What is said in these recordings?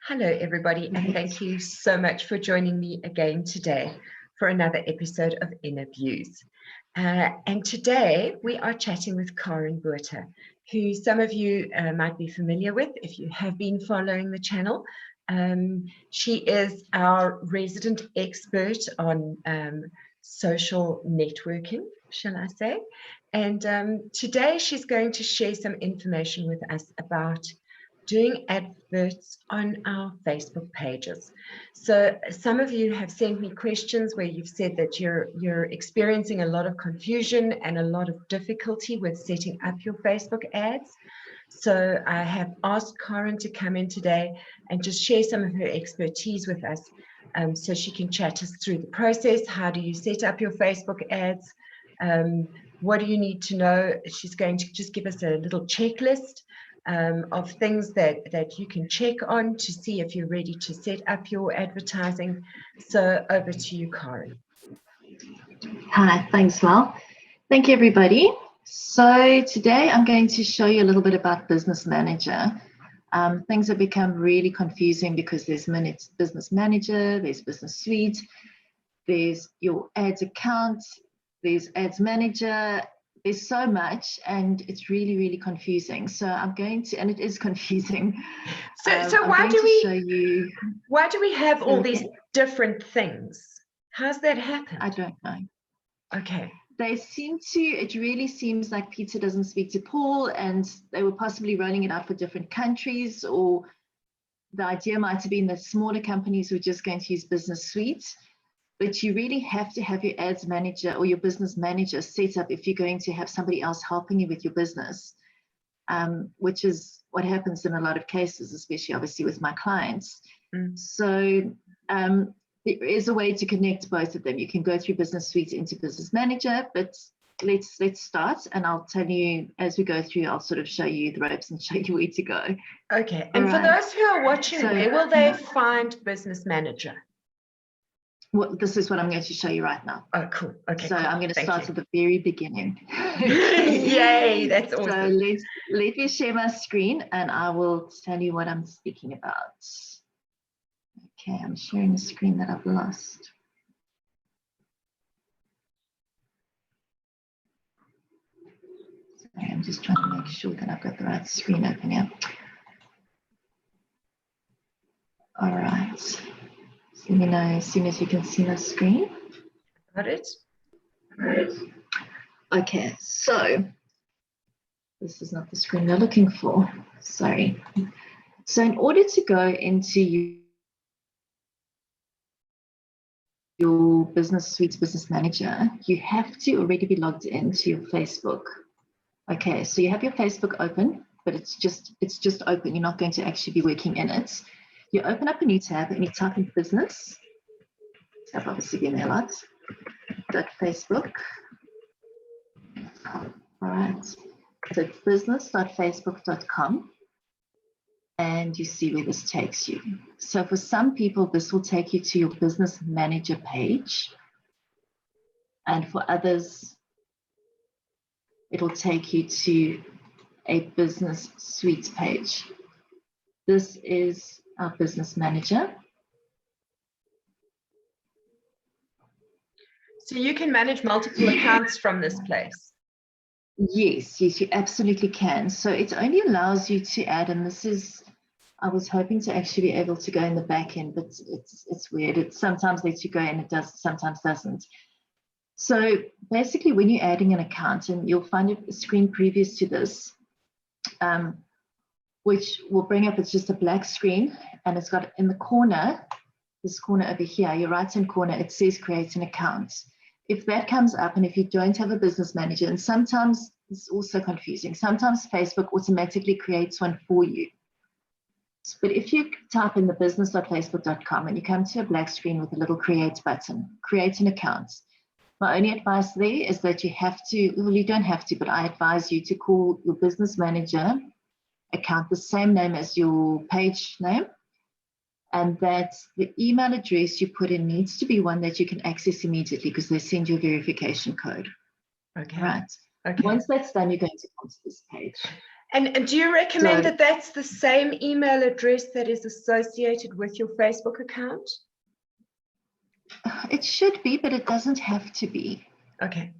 Hello, everybody, and thank you so much for joining me again today for another episode of Innerviews. And today we are chatting with Karin Botha, who some of you might be familiar with if you have been following the channel. She is our resident expert on social networking, shall I say. And today she's going to share some information with us about doing adverts on our Facebook pages. So some of you have sent me questions where you've said that you're experiencing a lot of confusion and a lot of difficulty with setting up your Facebook ads. So I have asked Karin to come in today and just share some of her expertise with us, so she can chat us through the process. How do you set up your Facebook ads? What do you need to know? She's going to just give us a little checklist of things that you can check on to see if you're ready to set up your advertising. So over to you, Karin. Hi, thanks, Mel. Thank you, everybody. So today I'm going to show you a little bit about Business Manager. Things have become really confusing because there's Business Manager, there's Business Suite, there's your ads account, there's Ads Manager. There's so much, and it's really, really confusing. So I'm going to, and it is confusing. So why do we have all these different things? How's that happen? I don't know. Okay. It really seems like Peter doesn't speak to Paul, and they were possibly rolling it out for different countries, or the idea might have been that smaller companies were just going to use Business Suite. But you really have to have your ads manager or your business manager set up if you're going to have somebody else helping you with your business, which is what happens in a lot of cases, especially obviously with my clients. So there is a way to connect both of them. You can go through Business Suite into Business Manager, but let's start, and I'll tell you as we go through. I'll sort of show you the ropes and show you where to go. Okay. And for those who are watching, where will they find Business Manager? Well, this is what I'm going to show you right now. Oh, cool. Okay. So cool. I'm going to start at the very beginning. Yay, that's awesome. So let me share my screen and I will tell you what I'm speaking about. Okay, I'm sharing a screen that I've lost. Sorry, I'm just trying to make sure that I've got the right screen open here. All right. Let me know as soon as you can see my screen. Got it? Right. Okay, so this is not the screen we're looking for. Sorry. So in order to go into your Business Suite Business Manager, you have to already be logged into your Facebook. Okay, so you have your Facebook open, but it's just open. You're not going to actually be working in it. You open up a new tab and you type in business. I've obviously been there a lot. .facebook. All right. So it's business.facebook.com. And you see where this takes you. So for some people, this will take you to your Business Manager page. And for others, it will take you to a Business Suite page. This is our Business Manager. So you can manage multiple accounts from this place? Yes, you absolutely can. So it only allows you to add, and this is, I was hoping to actually be able to go in the back end, but it's weird. It sometimes lets you go and it does, sometimes doesn't. So basically when you're adding an account, and you'll find a screen previous to this, which will bring up, it's just a black screen, and it's got in the corner, this corner over here, your right-hand corner, it says create an account. If that comes up, and if you don't have a business manager, and sometimes it's also confusing, sometimes Facebook automatically creates one for you. But if you type in the business.facebook.com and you come to a black screen with a little create button, create an account. My only advice there is that you have to, well, you don't have to, but I advise you to call your business manager account the same name as your page name, and that the email address you put in needs to be one that you can access immediately, because they send you a verification code. Okay. Right. Okay. Once that's done, you're going to come to this page. And do you recommend So that that's the same email address that is associated with your Facebook account? it should be, but it doesn't have to be. Okay.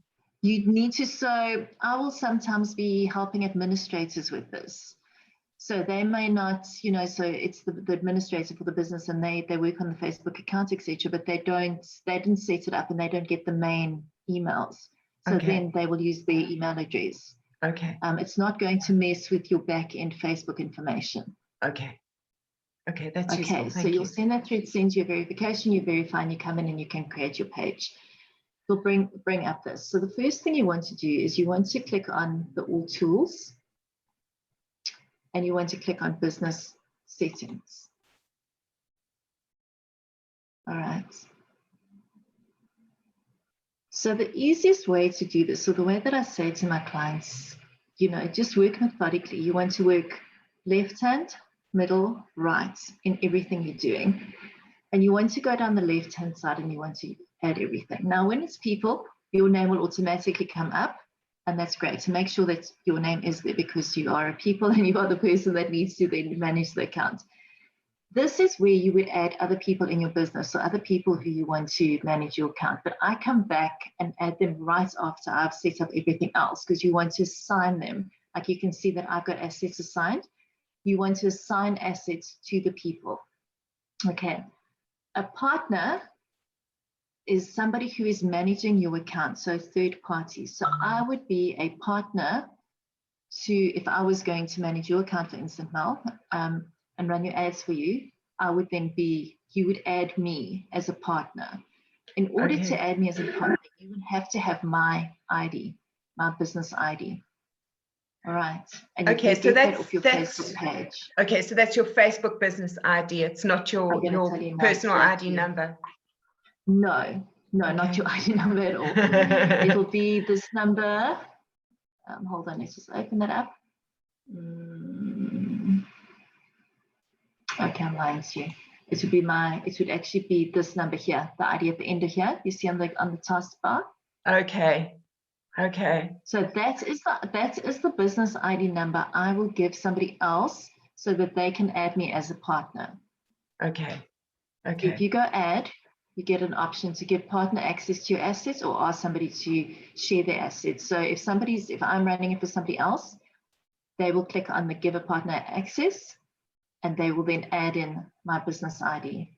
You need to, so I will sometimes be helping administrators with this. So they may not, so it's the administrator for the business and they work on the Facebook account, etc., but they didn't set it up and they don't get the main emails. So then they will use their email address. Okay. It's not going to mess with your back end Facebook information. Okay. Okay, that's useful. Okay, Thank so you. you'll send that through, it sends you a verification, you verify and you come in and you can create your page. You'll bring up this. So the first thing you want to do is you want to click on the all tools and you want to click on business settings. All right. So the easiest way to do this, so the way that I say to my clients, just work methodically. You want to work left hand, middle, right in everything you're doing. And you want to go down the left hand side and you want to add everything. Now, when it's people, your name will automatically come up. And that's great to make sure that your name is there because you are a people and you are the person that needs to then manage the account. This is where you would add other people in your business, so other people who you want to manage your account. But I come back and add them right after I've set up everything else because you want to assign them. Like you can see that I've got assets assigned. You want to assign assets to the people. Okay. A partner is somebody who is managing your account, so third party. So I would be a partner to, if I was going to manage your account, for instance, Mel, and run your ads for you, I would then you would add me as a partner. In order to add me as a partner, you would have to have my ID, my business ID. All right. And you can get that off your Facebook page. Okay, so that's your Facebook business ID. It's not your personal ID number. No, not your ID number at all. It'll be this number. Hold on, let's just open that up. Okay, I'm lying to you. It would actually be this number here, the ID at the end of here. You see on the taskbar. Okay. So that is the business ID number I will give somebody else so that they can add me as a partner. Okay. If you go add, you get an option to give partner access to your assets or ask somebody to share their assets. So if I'm running it for somebody else, they will click on the give a partner access and they will then add in my business ID.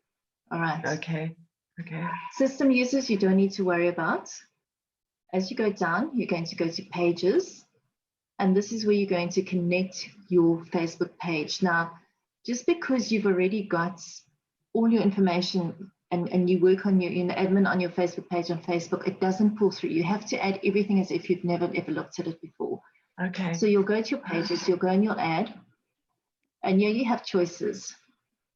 All right. Okay. System users, you don't need to worry about. As you go down, you're going to go to pages, and this is where you're going to connect your Facebook page. Now, just because you've already got all your information and you work on your admin on your Facebook page on Facebook, it doesn't pull through. You have to add everything as if you've never ever looked at it before. Okay. So you'll go to your pages, you'll go and you'll add, and here you have choices.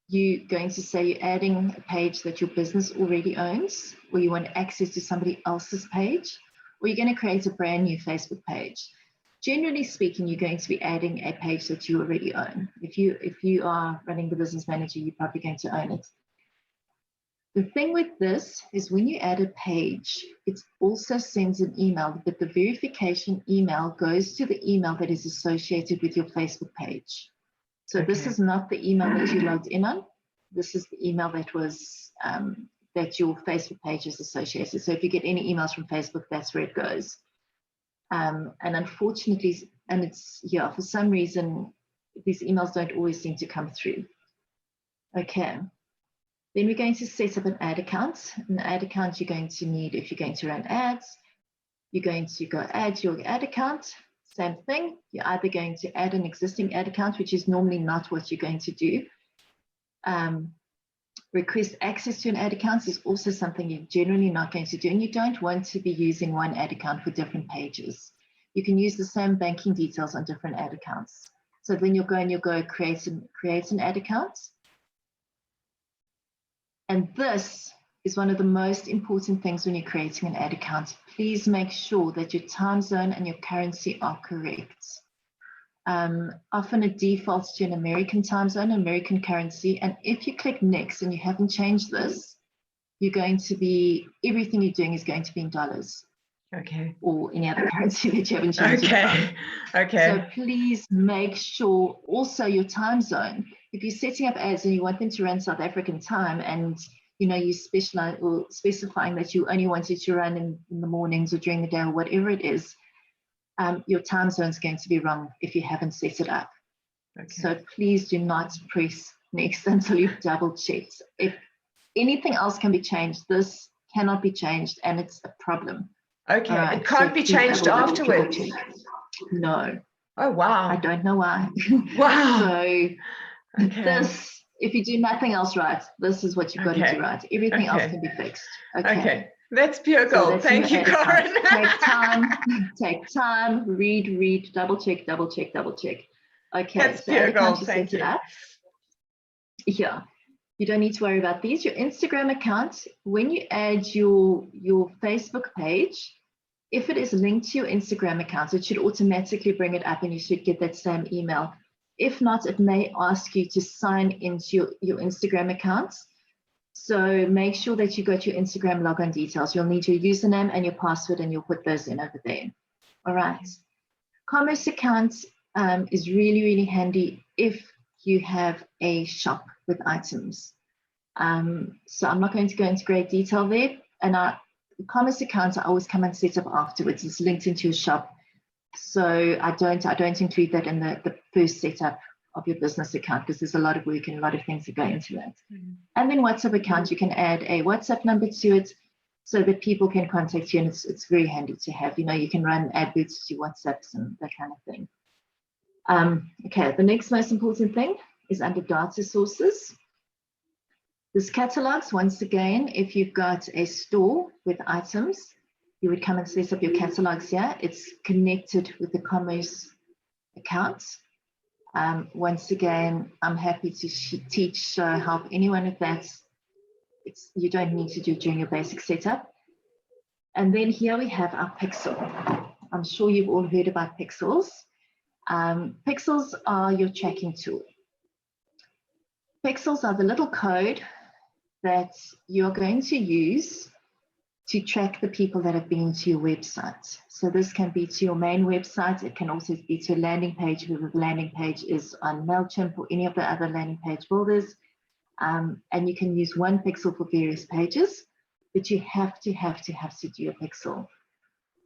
You're going to say you're adding a page that your business already owns, or you want access to somebody else's page, or you're going to create a brand new Facebook page. Generally speaking, you're going to be adding a page that you already own. If you are running the business manager, you're probably going to own it. The thing with this is when you add a page, it also sends an email, but the verification email goes to the email that is associated with your Facebook page. So this is not the email that you logged in on. This is the email that was that your Facebook page is associated. So if you get any emails from Facebook, that's where it goes. And unfortunately, for some reason, these emails don't always seem to come through. Okay. Then we're going to set up an ad account. An ad account you're going to need if you're going to run ads. You're going to go add your ad account. Same thing. You're either going to add an existing ad account, which is normally not what you're going to do. Request access to an ad account is also something you're generally not going to do, and you don't want to be using one ad account for different pages. You can use the same banking details on different ad accounts. So then you'll go create an ad account. And this is one of the most important things when you're creating an ad account. Please make sure that your time zone and your currency are correct. Often it defaults to an American time zone, American currency. And if you click next and you haven't changed this, everything you're doing is going to be in dollars. Okay. or any other currency that you haven't changed it from. Okay. Okay. So please make sure also your time zone. If you're setting up ads and you want them to run South African time, and you specialize or specifying that you only want it to run in the mornings or during the day or whatever it is, your time zone is going to be wrong if you haven't set it up. Okay. So please do not press next until you've double checked. If anything else can be changed, this cannot be changed, and it's a problem. Okay. Right, It can't so be please changed double afterwards. check. No. Oh, wow. I don't know why. Wow. So Okay. this, if you do nothing else right, this is what you've got to do right. Everything else can be fixed. Okay. That's pure gold. So that's Thank you, Karin. Take time, read, double check. Okay, That's so pure ad account, gold. you Thank set it you. up. Yeah, you don't need to worry about these. Your Instagram account, when you add your Facebook page, if it is linked to your Instagram account, it should automatically bring it up and you should get that same email. If not, it may ask you to sign into your Instagram account. So make sure that you got your Instagram login details. You'll need your username and your password, and you'll put those in over there. All right. Commerce account is really, really handy if you have a shop with items. So I'm not going to go into great detail there. And commerce accounts I always come and set up afterwards. It's linked into your shop. So I don't include that in the first setup of your business account, because there's a lot of work and a lot of things that go into that. And then WhatsApp account, you can add a WhatsApp number to it so that people can contact you, and it's very handy to have. You can run adverts to WhatsApps and that kind of thing. Okay, the next most important thing is under data sources. This catalogs, once again, if you've got a store with items, you would come and set up your catalogs here. It's connected with the commerce account. Once again, I'm happy to teach, help anyone with that. You don't need to do it during your basic setup. And then here we have our pixel. I'm sure you've all heard about pixels. Pixels are your tracking tool. Pixels are the little code that you're going to use to track the people that have been to your website. So this can be to your main website. It can also be to a landing page, whether the landing page is on MailChimp or any of the other landing page builders. And you can use one pixel for various pages, but you have to do a pixel.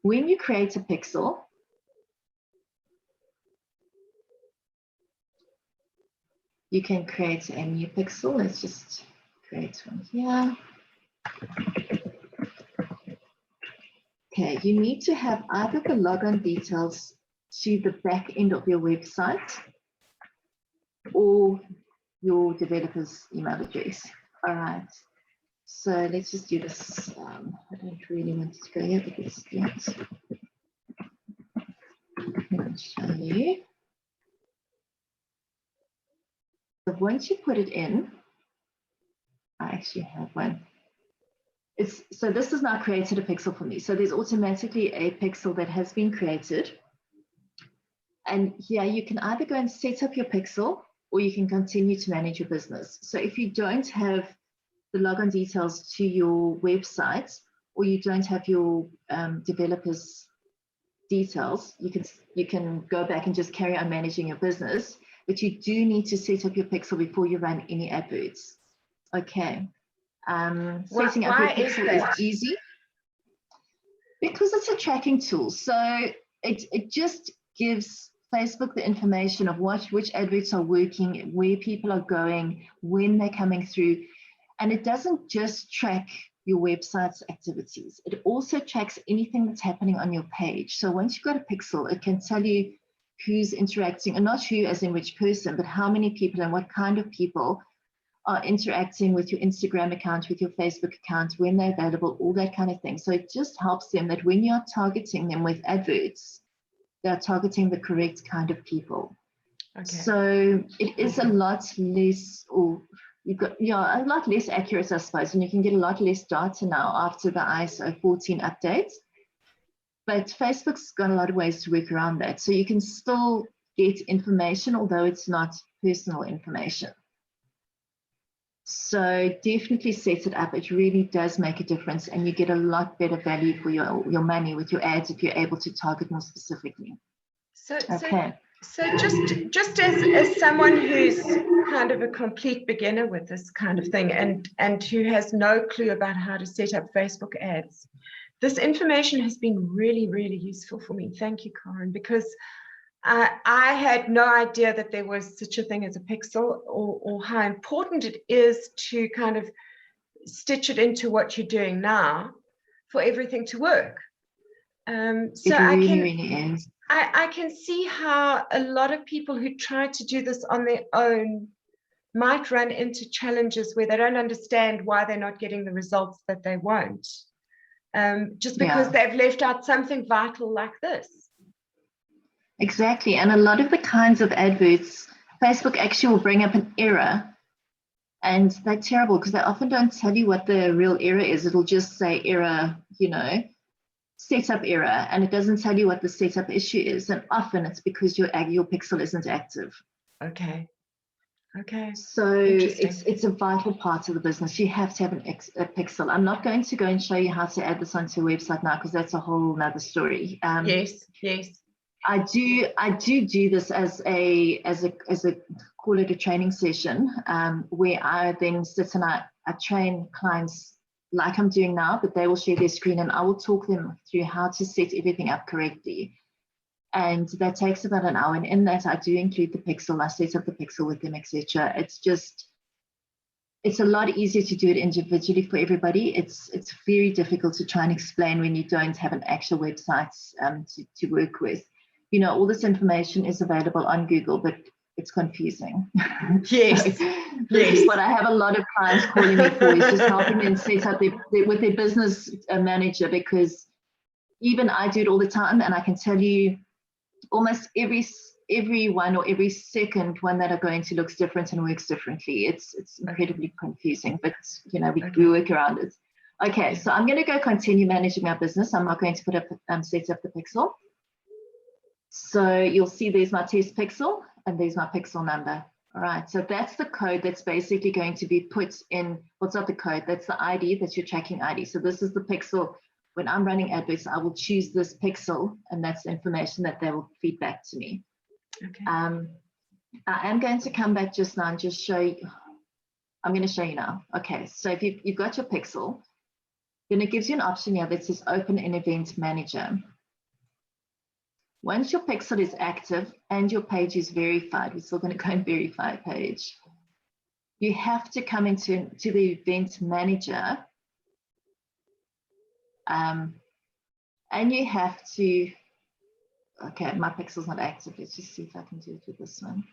When you create a pixel, you can create a new pixel. Let's just create one here. Okay, you need to have either the login details to the back end of your website or your developer's email address. All right, so let's just do this. I don't really want to go here, but let's do it. I'll show you. So once you put it in, I actually have one. So this has now created a pixel for me. So there's automatically a pixel that has been created. And here you can either go and set up your pixel, or you can continue to manage your business. So if you don't have the login details to your website, or you don't have your developer's details, you can go back and just carry on managing your business. But you do need to set up your pixel before you run any adverts. Okay. Setting up your pixel is easy because it's a tracking tool. So it just gives Facebook the information of which adverts are working, where people are going, when they're coming through. And it doesn't just track your website's activities. It also tracks anything that's happening on your page. So once you've got a pixel, it can tell you who's interacting, and not who as in which person, but how many people and what kind of people are interacting with your Instagram account, with your Facebook account, when they're available, all that kind of thing. So it just helps them that when you're targeting them with adverts, they're targeting the correct kind of people. Okay. So it is a lot less, or you've got, a lot less accurate, I suppose, and you can get a lot less data now after the ISO 14 updates. But Facebook's got a lot of ways to work around that. So you can still get information, although it's not personal information. So definitely set it up. It really does make a difference, and you get a lot better value for your money with your ads if you're able to target more specifically. So, Okay. so just as someone who's kind of a complete beginner with this kind of thing, and who has no clue about how to set up Facebook ads, this information has been really, really useful for me. Thank you, Karin, because I had no idea that there was such a thing as a pixel, or how important it is to kind of stitch it into what you're doing now for everything to work. So it really is. I can see how a lot of people who try to do this on their own might run into challenges where they don't understand why they're not getting the results that they want, just because they've left out something vital like this. Exactly. And a lot of the kinds of adverts, Facebook actually will bring up an error, and they're terrible because they often don't tell you what the real error is. It'll just say error, setup error, and it doesn't tell you what the setup issue is. And often it's because your pixel isn't active. Okay. So it's a vital part of the business. You have to have a pixel. I'm not going to go and show you how to add this onto your website now, because that's a whole nother story. Yes. I do this as a call it a training session, where I then sit and I train clients like I'm doing now, but they will share their screen and I will talk them through how to set everything up correctly. And that takes about an hour. And in that, I do include the pixel. I set up the pixel with them, etc. It's a lot easier to do it individually for everybody. It's very difficult to try and explain when you don't have an actual website to work with. All this information is available on Google, but it's confusing. Yes. This is what I have a lot of clients calling me for, is just helping them set up with their business manager, because even I do it all the time, and I can tell you almost every one or every second one that I go into looks different and works differently. It's incredibly confusing, but we work around it. Okay, so I'm going to go continue managing my business. I'm not going to set up the pixel. So you'll see there's my test pixel and there's my pixel number. All right, so that's the code that's basically going to be put in. What's not the code? That's the ID, that's your tracking ID. So this is the pixel. When I'm running adverts, I will choose this pixel, and that's the information that they will feed back to me. Okay. I am going to come back just now and just show you. I'm going to show you now. Okay, so if you've got your pixel, then it gives you an option here that says Open in Event Manager. Once your pixel is active and your page is verified, we're still going to go and verify a page. You have to come into the Event Manager. And you have to, okay, my pixel's not active. Let's just see if I can do it with this one.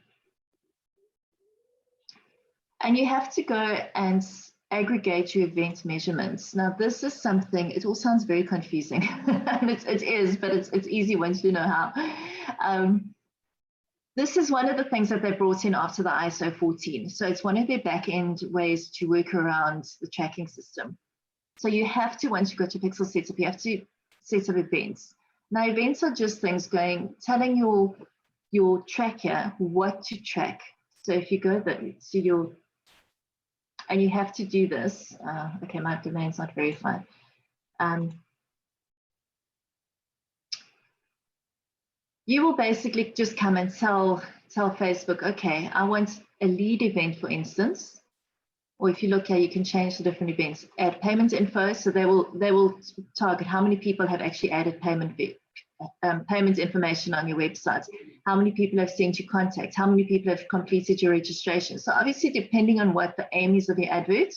And you have to go and aggregate your event measurements. Now, this is something, it all sounds very confusing. And it is, but it's easy once you know how. This is one of the things that they brought in after the ISO 14. So it's one of their back-end ways to work around the tracking system. So you have to, once you've got your pixel set up, you have to set up events. Now, events are just things telling your tracker what to track. So if you go to and you have to do this. Okay, my domain's not verified. You will basically just come and tell Facebook, okay, I want a lead event, for instance. Or if you look here, you can change the different events. Add payment info, so they will target how many people have actually added payment information on your website, how many people have sent you contact, how many people have completed your registration. So obviously, depending on what the aim is of your advert,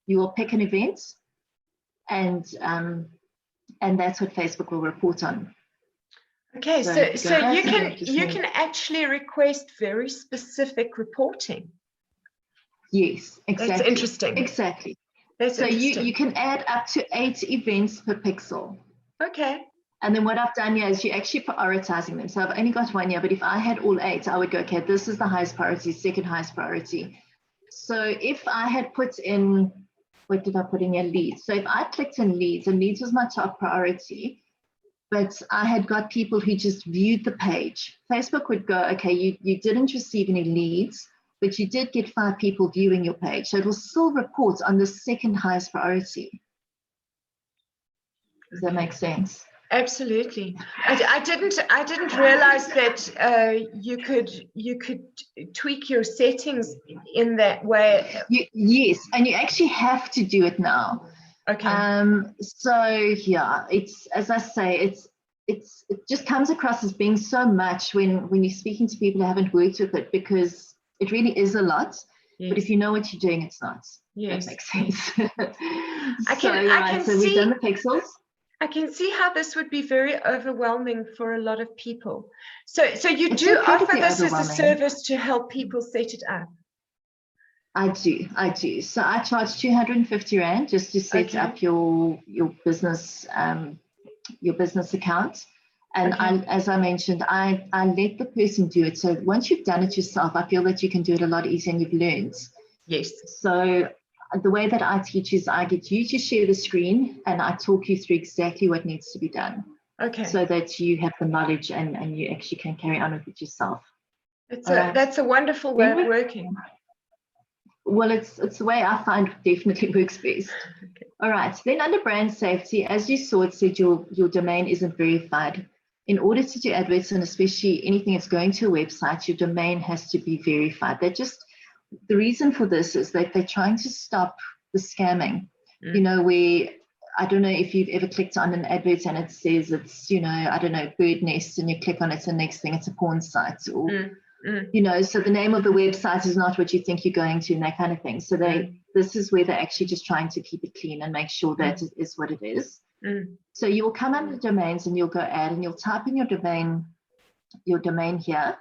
you will pick an event, and that's what Facebook will report on. Okay, so you can actually request very specific reporting. Yes, exactly. That's interesting. Exactly. So you can add up to 8 events per pixel. Okay. And then what I've done here is you're actually prioritizing them. So I've only got one here, but if I had all 8, I would go, okay, this is the highest priority, second highest priority. So if I had put in, what did I put in here? Leads. So if I clicked in leads, and leads was my top priority, but I had got people who just viewed the page, Facebook would go, okay, you didn't receive any leads, but you did get 5 people viewing your page. So it will still report on the second highest priority. Does that make sense? Absolutely. I didn't realize that you could tweak your settings in that way. Yes, and you actually have to do it now. Okay. So yeah, it's, as I say, it just comes across as being so much when you're speaking to people who haven't worked with it, because it really is a lot. Yes. But if you know what you're doing, it's not. Yes. That makes sense. I can so we've done the pixels. I can see how this would be very overwhelming for a lot of people. So you do offer this as a service to help people set it up? I do. So I charge 250 Rand just to set up your business account. And as I mentioned, I let the person do it. So once you've done it yourself, I feel that you can do it a lot easier and you've learned. Yes. So the way that I teach is I get you to share the screen and I talk you through exactly what needs to be done. Okay. So that you have the knowledge and you actually can carry on with it yourself. That's a wonderful way of working. Well, it's the way I find definitely works best. Okay. All right. Then under brand safety, as you saw, it said your domain isn't verified. In order to do adverts, and especially anything that's going to a website, your domain has to be verified. The reason for this is that they're trying to stop the scamming. You know, where, I don't know if you've ever clicked on an advert and it says it's, I don't know, bird nest, and you click on it, and the next thing it's a porn site, or so the name of the website is not what you think you're going to, and that kind of thing. So this is where they're actually just trying to keep it clean and make sure that it is what it is. So you'll come under domains and you'll go add, and you'll type in your domain here.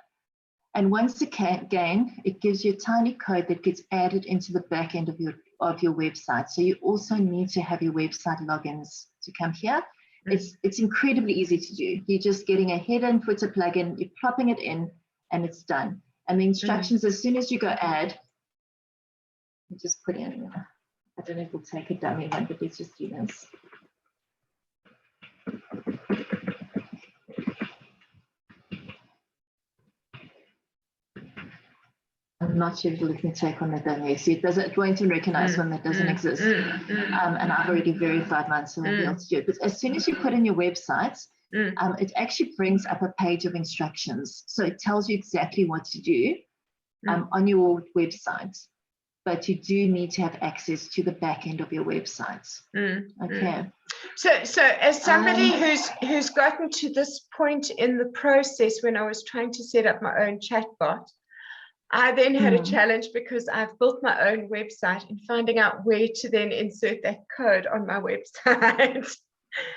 And once again, it gives you a tiny code that gets added into the back end of your website. So you also need to have your website logins to come here. It's incredibly easy to do. You're just getting a header and footer plugin, you're plopping it in, and it's done. And the instructions, as soon as you go add, you just put in, I don't know if we'll take a dummy one, but let's just do this. I'm not sure if it'll let me take on the dummy. See, it won't recognize one that doesn't exist. And I've already verified mine, so I'll be able to do it. But as soon as you put in your website, it actually brings up a page of instructions. So it tells you exactly what to do on your website. But you do need to have access to the back end of your website. Okay. So as somebody who's gotten to this point in the process, when I was trying to set up my own chatbot, I then had a challenge because I've built my own website and finding out where to then insert that code on my website.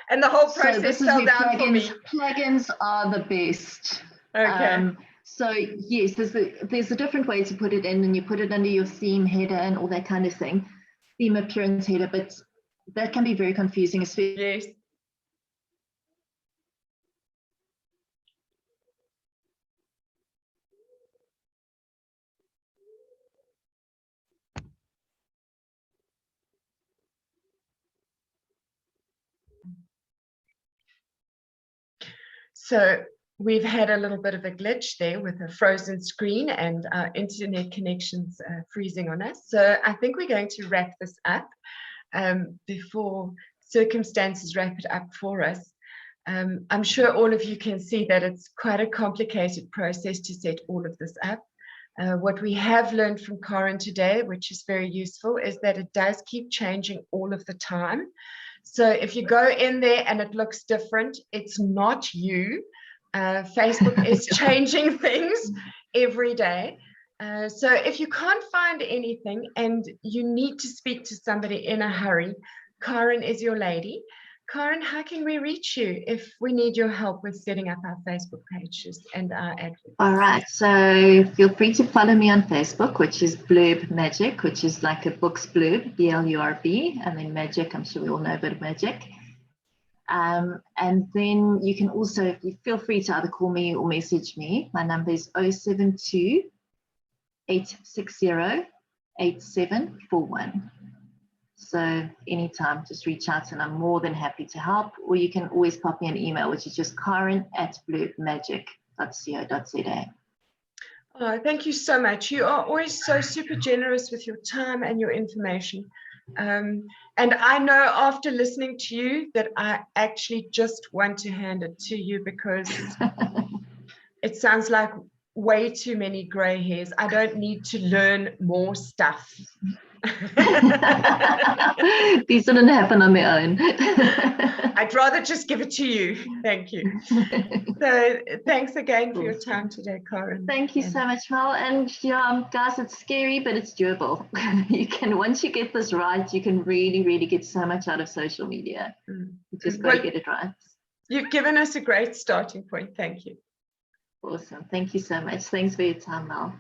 And the whole process fell down for me. Plugins are the best. Okay. So yes, there's a different way to put it in, and you put it under your theme header and all that kind of thing, theme appearance header, but that can be very confusing, especially. Yes. So we've had a little bit of a glitch there with a frozen screen and our internet connections freezing on us. So I think we're going to wrap this up before circumstances wrap it up for us. I'm sure all of you can see that it's quite a complicated process to set all of this up. What we have learned from Karin today, which is very useful, is that it does keep changing all of the time. So if you go in there and it looks different, it's not you. Facebook is changing things every day. So if you can't find anything and you need to speak to somebody in a hurry, Karin is your lady. Karin, how can we reach you if we need your help with setting up our Facebook pages and our adverts? All right, so feel free to follow me on Facebook, which is Blurb Magic, which is like a book's blurb, BLURB, and then magic, I'm sure we all know a bit of magic. And then you can also feel free to either call me or message me. My number is 072 860 8741. So anytime, just reach out and I'm more than happy to help. Or you can always pop me an email, which is just Karin@blurbmagic.co.za. Oh, thank you so much. You are always so super generous with your time and your information. And I know after listening to you that I actually just want to hand it to you, because it sounds like way too many gray hairs. I don't need to learn more stuff. These didn't happen on their own. I'd rather just give it to you. Thank you. So thanks again for your time today, Karin. Thank you so much, Mel. And yeah, guys, it's scary, but it's doable. You can, once you get this right, you can really, really get so much out of social media. You just got to get it right. You've given us a great starting point. Thank you. Awesome. Thank you so much. Thanks for your time, Mel.